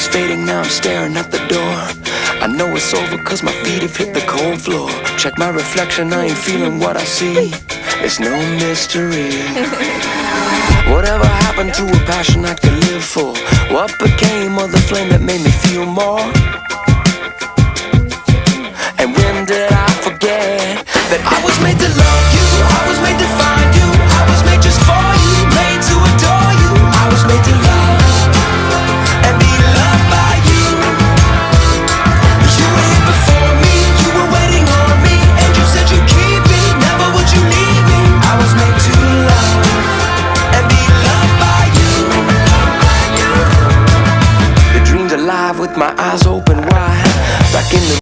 is fading, now I'm staring at the door. I know it's over cause my feet have hit the cold floor. Check my reflection, I ain't feeling what I see. It's no mystery. Whatever happened to a passion I could live for? What became of the flame that made me feel more?